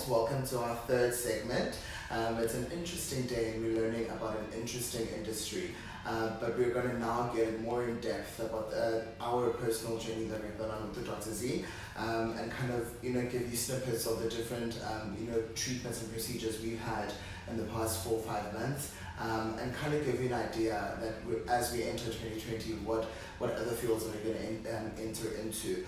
folks, welcome to our third segment. It's an interesting day and we're learning about an interesting industry, but we're going to now get more in depth about our personal journey that we've done on with Dr. Z, and kind of give you snippets of the different treatments and procedures we've had in the past 4 or 5 months, and kind of give you an idea that as we enter 2020, what other fields are we going to enter into.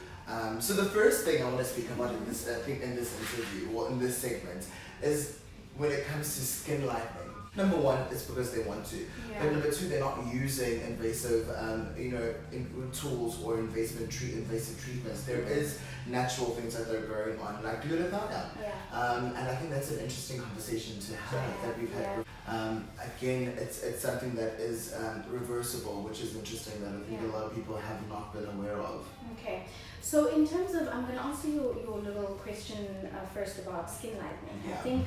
So the first thing I want to speak about in this interview, or in this segment, is when it comes to skin lightening. Number one, it's because they want to. Yeah. But number two, they're not using invasive, tools or invasive treatments. There is natural things that they're growing on, like glutathione. Yeah. And I think that's an interesting conversation to have that we've had. Again, it's something that is reversible, which is interesting that I think a lot of people have not been aware of. Okay, so in terms of, I'm going to answer your little question first about skin lightening. Yeah. I think,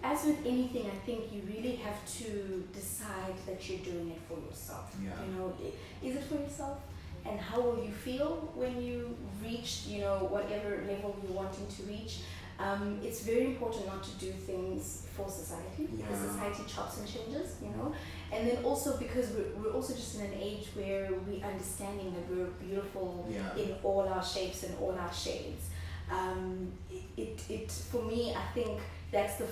as with anything, I think you really have to decide that you're doing it for yourself. Yeah. Is it for yourself? And how will you feel when you reach, whatever level you're wanting to reach? It's very important not to do things for society, because society chops and changes, and then also because we're also just in an age where we're understanding that we're beautiful in all our shapes and all our shades. It for me, I think that's the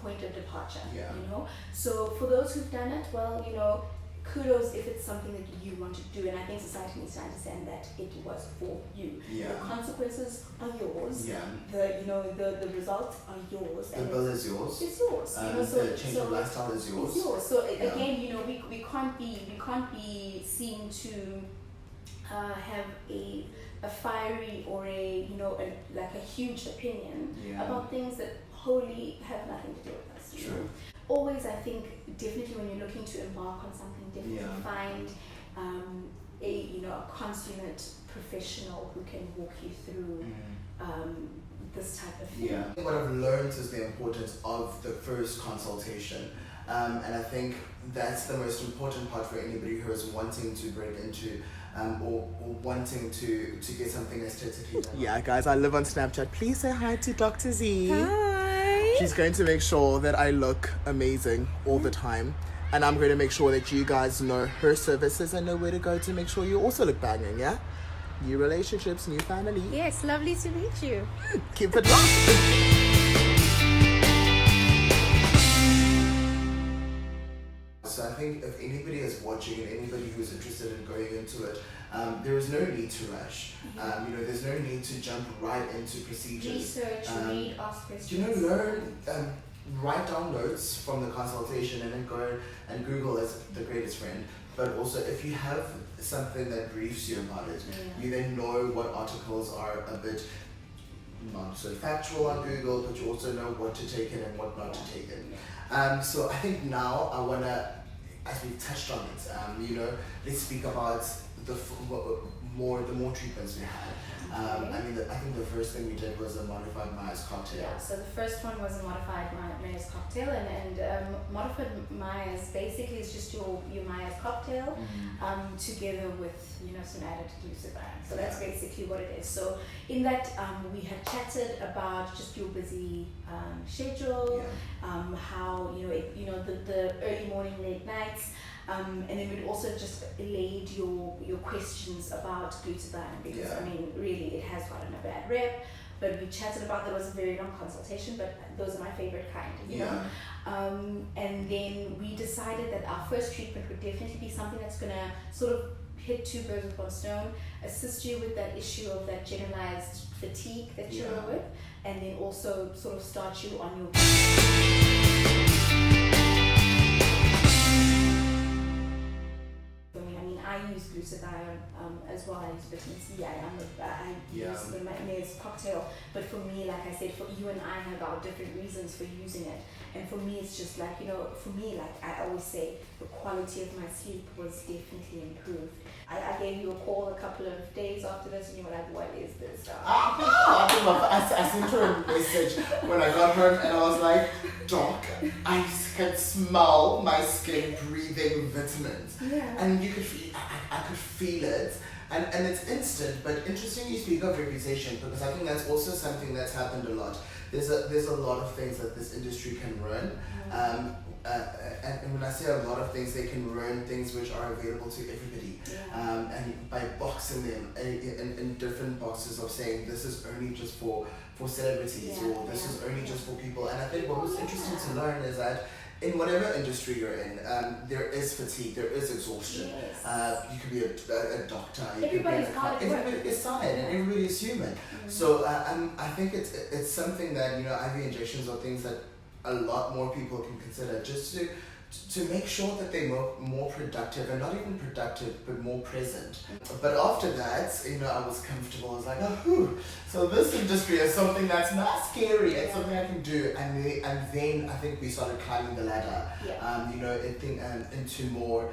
point of departure. So for those who've done it, well, kudos if it's something that you want to do, and I think society needs to understand that it was for you. The consequences are yours. The results are yours. The bill is yours. It's yours. The change of lifestyle is yours. It's yours. So again, we can't be seen to have a fiery or a huge opinion about things that wholly have nothing to do with us. True. Always, I think, definitely when you're looking to embark on something, definitely find a consummate professional who can walk you through this type of thing. What I've learned is the importance of the first consultation, and I think that's the most important part for anybody who is wanting to break into or wanting to get something aesthetically done. Yeah, guys, I live on Snapchat. Please say hi to Dr. Z. Hi. She's going to make sure that I look amazing all the time. And I'm going to make sure that you guys know her services and know where to go to make sure you also look banging, yeah? New relationships, new family. Yes, lovely to meet you. Keep it locked. So I think if anybody is watching and anybody who is interested in going into it, there is no need to rush. There's no need to jump right into procedures. Research, read, ask questions. Learn, write down notes from the consultation and then go and Google as the greatest friend. But also, if you have something that briefs you about it, you then know what articles are a bit not so factual on Google, but you also know what to take in and what not to take in. So I think now I want to, as we've touched on it, let's speak about the more treatments we had. I think the first thing we did was a modified Myers cocktail. Yeah, so the first one was a modified Myers cocktail, and modified Myers basically is just your Myers cocktail together with some added glutathione. So that's basically what it is. So in that we had chatted about just your busy schedule, how the early morning, late nights. And then we'd also just laid your questions about glutathione, because really it has gotten a bad rep, but we chatted about, there was a very long consultation, but those are my favorite kind, and then we decided that our first treatment would definitely be something that's going to sort of hit 2 birds with one stone, assist you with that issue of that generalized fatigue that you're with, and then also sort of start you on your I use glutathione as well. I use vitamin C. I use the Myers cocktail. But for me, like I said, for you and I have our different reasons for using it. And for me, it's just like, for me, like I always say, the quality of my sleep was definitely improved. I gave you a call a couple of days after this, and you were like, what is this? I sent her a message when I got home, and I was like, Doc, I could smell my skin breathing vitamins. And you could feel, I could feel it. And it's instant, but interesting you speak of reputation, because I think that's also something that's happened a lot. there's a lot of things that this industry can run. And when I say a lot of things, they can run things which are available to everybody. And by boxing them in different boxes of saying this is only just for celebrities, or this is only just for people. And I think what was interesting to learn is that in whatever industry you're in, there is fatigue, there is exhaustion. You could be a doctor, you everybody's could be everybody is tired and everybody is human. So I think it's something that, you know, IV injections are things that a lot more people can consider, just to make sure that they're more productive, and not even productive, but more present. But after that, you know, I was comfortable. I was like, oh, whew. So this industry is something that's not scary. It's something I can do. And then I think we started climbing the ladder. You know, into more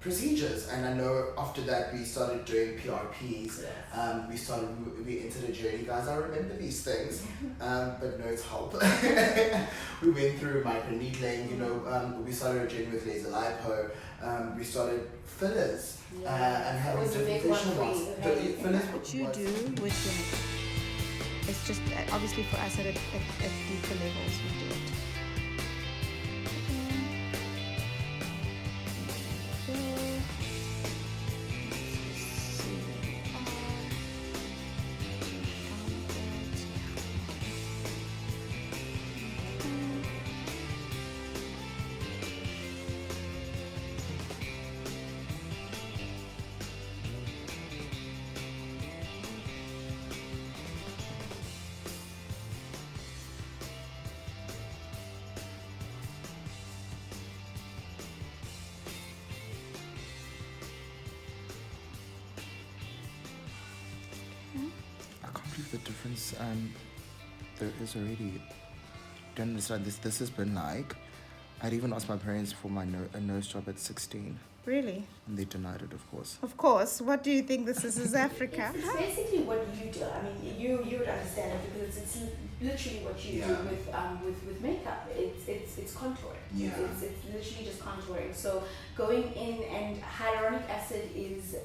procedures. And I know after that we started doing PRPs. We entered a journey, guys. I remember these things, but no, it's help. We went through microneedling, you know, we started a journey with laser lipo, we started fillers, and having different facial masks. What you do with your makeup, it's just obviously for us at deeper levels we do it. The difference there is already. Don't understand this. This has been like, I'd even asked my parents for a nose job at 16. Really? And they denied it, of course. Of course. What do you think this is Africa? It's basically what you do. I mean, you would understand it because it's literally what you do with makeup. It's contouring. It's literally just contouring. So going in, and hyaluronic acid is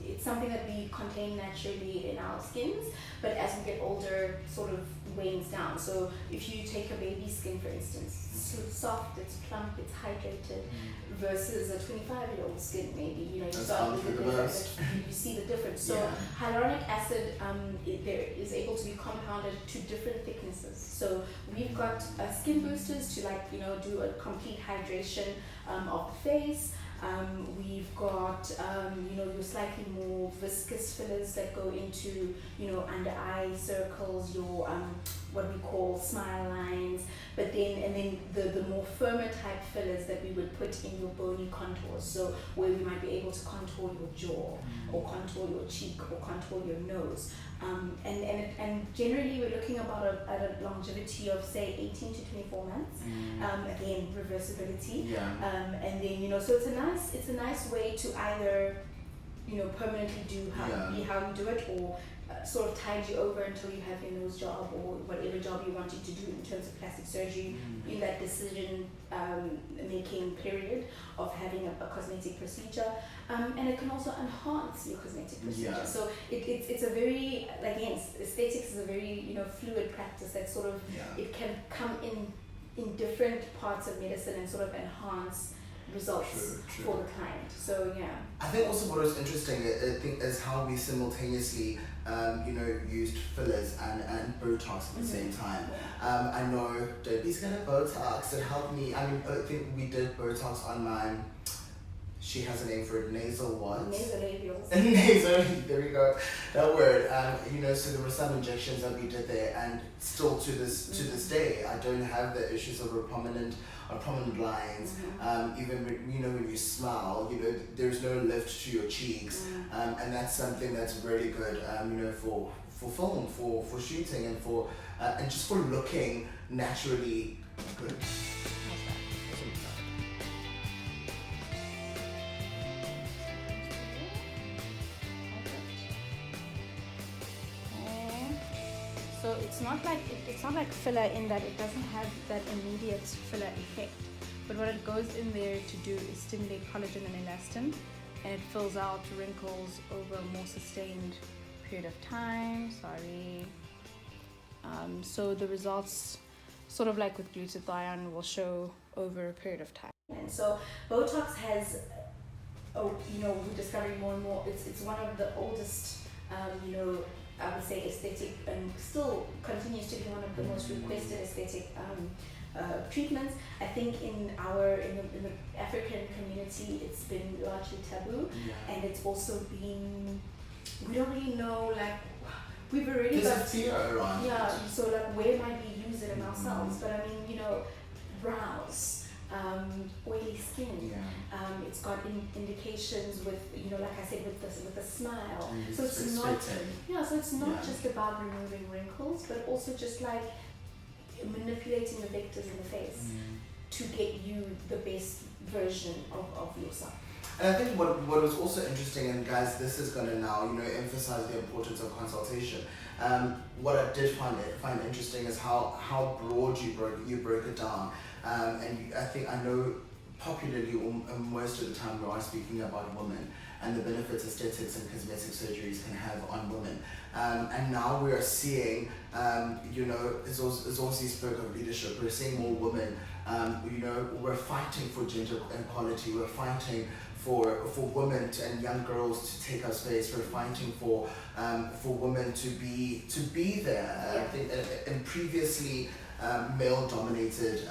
it's something that we contain naturally in our skins, but as we get older, sort of wanes down. So if you take a baby's skin, for instance, it's soft, it's plump, it's hydrated, versus a 25-year-old skin, maybe, you know, you start with the difference, you see the difference. So hyaluronic acid there is able to be compounded to different thicknesses. So we've got skin boosters to, like, you know, do a complete hydration of the face. We've got you know, your slightly more viscous fillers that go into, you know, under eye circles, your what we call smile lines, but then the more firmer type fillers that we would put in your bony contours, so where we might be able to contour your jaw, or contour your cheek, or contour your nose. And generally we're looking about at a longevity of, say, 18 to 24 months. Again, reversibility. And then, you know, so it's a nice way to either, you know, permanently do how you do it, or sort of tide you over until you have your nose job, or whatever job you wanted to do in terms of plastic surgery, in that decision making period of having a cosmetic procedure. And it can also enhance your cosmetic procedure. So it's a very, again, aesthetics is a very, you know, fluid practice that sort of, it can come in different parts of medicine and sort of enhance results for the client. So I think also what was interesting, I think, is how we simultaneously you know, used fillers and Botox at the same time. I know Debbie's gonna Botox. It helped me. I mean, I think we did Botox on my, she has a name for it, nasal what? Nasolabials. Nasal, there we go, that word. You know, so there were some injections that we did there, and still to this day, I don't have the issues of prominent lines. Even when, you know, when you smile, you know, there's no lift to your cheeks, and that's something that's really good, you know, for film, for shooting, and for and just for looking naturally good. So it's not like filler in that it doesn't have that immediate filler effect, but what it goes in there to do is stimulate collagen and elastin, and it fills out wrinkles over a more sustained period of time. So the results, sort of like with glutathione, will show over a period of time. And so Botox has, we're discovering more and more. It's one of the oldest, I would say aesthetic, and still continues to be one of the most requested aesthetic treatments. I think in the African community, it's been largely taboo, and it's also been, we don't really know, like, we've already there's got a fear around it. So like where might we use it in ourselves? But I mean, brows, oily skin. It's got indications with, like I said, with the smile. So it's not so it's not just about removing wrinkles, but also just like manipulating the vectors in the face to get you the best version of yourself. And I think what was also interesting, and guys, this is going to now emphasize the importance of consultation. What I did find interesting is how broad you broke it down. And I know popularly most of the time we are speaking about women and the benefits aesthetics and cosmetic surgeries can have on women. And now we are seeing, as also spoke of leadership, we're seeing more women, we're fighting for gender equality, we're fighting for women and young girls to take our space, we're fighting for women to be there. I think and previously male-dominated,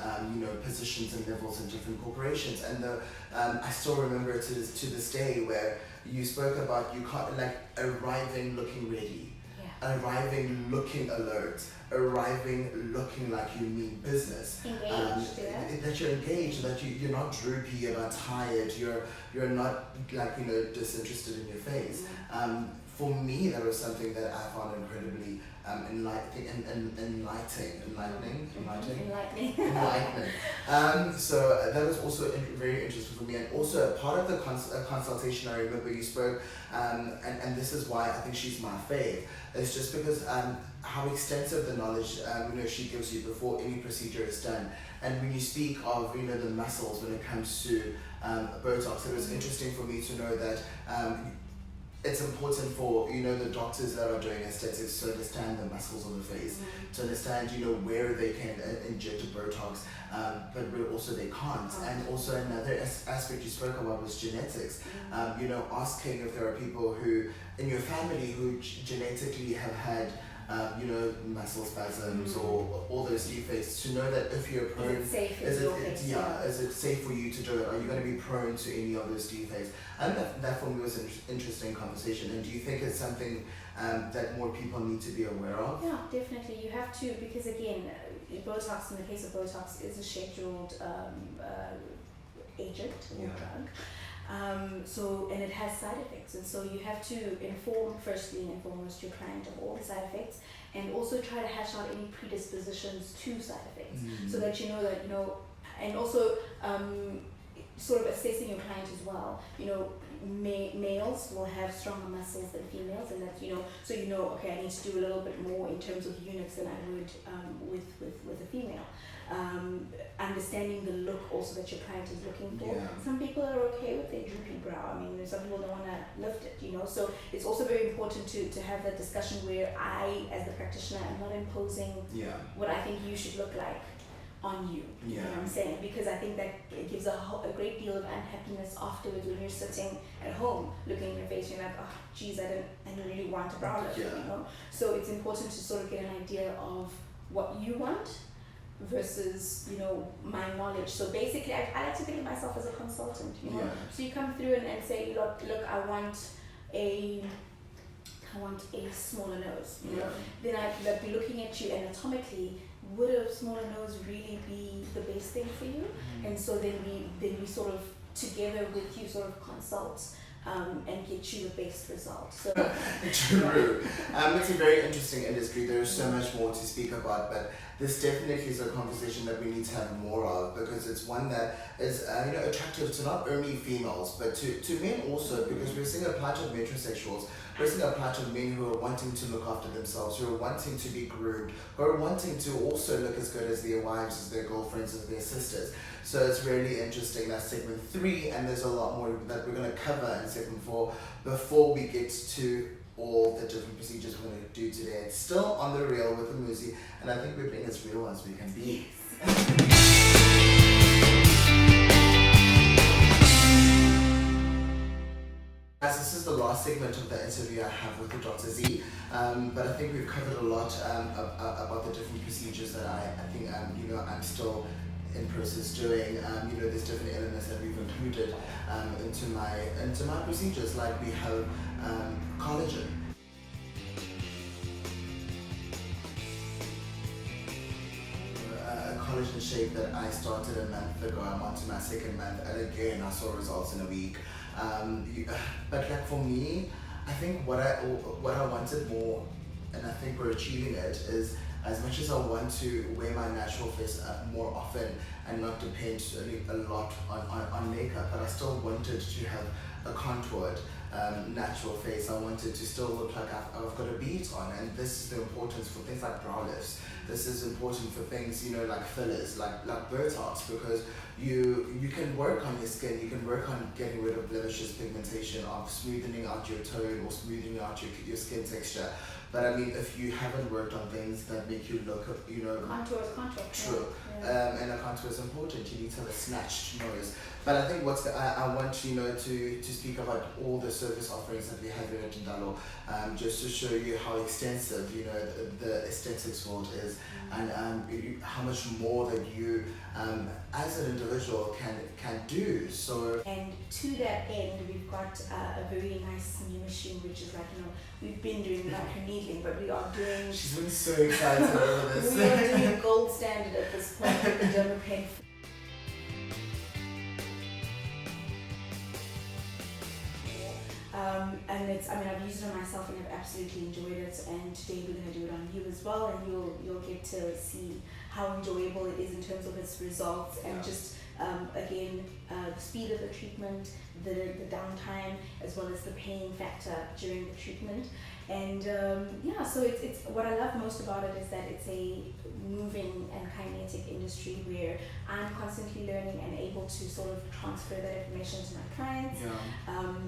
positions and levels in different corporations, and I still remember to this day where you spoke about you can't arriving looking ready, arriving looking alert, arriving looking like you mean business, engaged, that you're engaged, that you're not droopy, you're not tired, you're not disinterested in your face. For me, that was something that I found incredibly enlightening. So that was also very interesting for me, and also a part of the consultation. I remember you spoke, and this is why I think she's my fave. It's just because how extensive the knowledge she gives you before any procedure is done, and when you speak of the muscles when it comes to Botox, it was interesting for me to know that. It's important for the doctors that are doing aesthetics to understand the muscles of the face, to understand where they can inject Botox, but where also they can't. And also another aspect you spoke about was genetics. Asking if there are people who in your family who genetically have had muscle spasms or all those defects, to know that if you're prone, is it safe for you to do it? Are you going to be prone to any of those defects? And that for me was an interesting conversation. And do you think it's something that more people need to be aware of? Yeah, definitely. You have to, because again, Botox, in the case of Botox, is a scheduled agent or drug. And it has side effects, and so you have to inform firstly and foremost your client of all the side effects, and also try to hash out any predispositions to side effects, so that and also sort of assessing your client as well. Males will have stronger muscles than females, and that so okay, I need to do a little bit more in terms of units than I would with a female. Understanding the look also that your client is looking for. Some people are okay with their droopy brow. I mean, some people don't want to lift it, so it's also very important to have that discussion where I, as the practitioner, am not imposing what I think you should look like on you. You know what I'm saying? Because I think that it gives a great deal of unhappiness afterwards when you're sitting at home looking in your face and you're like, oh geez, I didn't really want a brow lift, So it's important to sort of get an idea of what you want versus my knowledge. So basically I like to think of myself as a consultant, So you come through and say, look, I want a smaller nose, Then I'd be looking at you anatomically. Would a smaller nose really be the best thing for you? And so then we sort of together with you sort of consult and get you the best result. So True. It's a very interesting industry. There's so much more to speak about, but this definitely is a conversation that we need to have more of, because it's one that is attractive to not only females but to men also, because we're seeing a plot of metrosexuals. We're seeing a plot of men who are wanting to look after themselves, who are wanting to be groomed, who are wanting to also look as good as their wives, as their girlfriends, as their sisters. So it's really interesting. That's segment 3, and there's a lot more that we're going to cover in segment 4 before we get to all the different procedures we're going to do today. It's still on the real with the Muzi, and I think we're being as real as we can be. As this is the last segment of the interview I have with the Dr. Z, but I think we've covered a lot about the different procedures that I think I'm still in process doing. There's different elements that we've included into my procedures, like we have collagen. A collagen shake that I started a month ago. I'm on to my second month, and again I saw results in a week. But like for me, I think what I wanted more, and I think we're achieving it, is as much as I want to wear my natural face more often and not depend a lot on makeup, but I still wanted to have a contoured natural face. I wanted to still look like I've got a bead on, and this is the importance for things like brow lifts. This is important for things, like fillers, like Botox, because you can work on your skin, you can work on getting rid of blemishes, pigmentation, of smoothing out your tone or smoothing out your skin texture. But I mean, if you haven't worked on things that make you look, Contour. True. Yeah. And a contour is important. You need to have a snatched nose. But I think I want to speak about all the service offerings that we have here at Ndalo, just to show you how extensive the aesthetics world is, and how much more that you as an individual can do. So, and to that end, we've got a very nice new machine, which is like, we've been doing microneedling, but we are doing. She's been so excited over this. We are doing gold standard at this point with the dermapen. And I've used it on myself and I've absolutely enjoyed it, and today we're going to do it on you as well, and you'll get to see how enjoyable it is in terms of its results, and just again the speed of the treatment, the downtime, as well as the pain factor during the treatment. And so it's what I love most about it is that it's a moving and kinetic industry where I'm constantly learning and able to sort of transfer that information to my clients.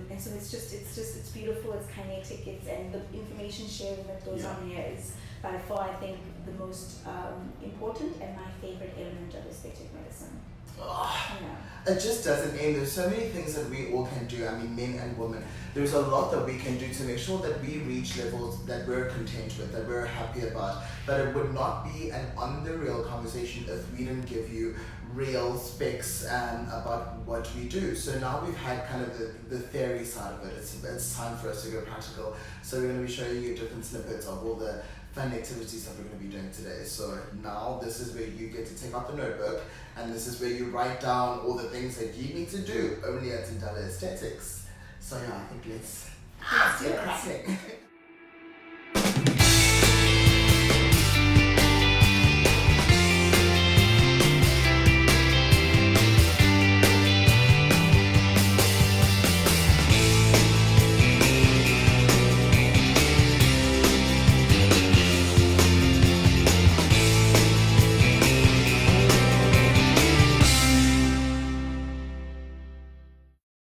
And so it's beautiful, it's kinetic, and the information sharing that goes on here is by far, I think, the most important and my favorite element of aesthetic medicine. It just doesn't end. There's so many things that we all can do, men and women. There's a lot that we can do to make sure that we reach levels that we're content with, that we're happy about. But it would not be an on the real conversation if we didn't give you real specs about what we do. So now we've had kind of the theory side of it. It's time for us to go practical. So we're going to be showing you different snippets of all the fun activities that we're going to be doing today. So now this is where you get to take out the notebook, and this is where you write down all the things that you need to do only at Ndalo Aesthetics. So I think let's get cracking.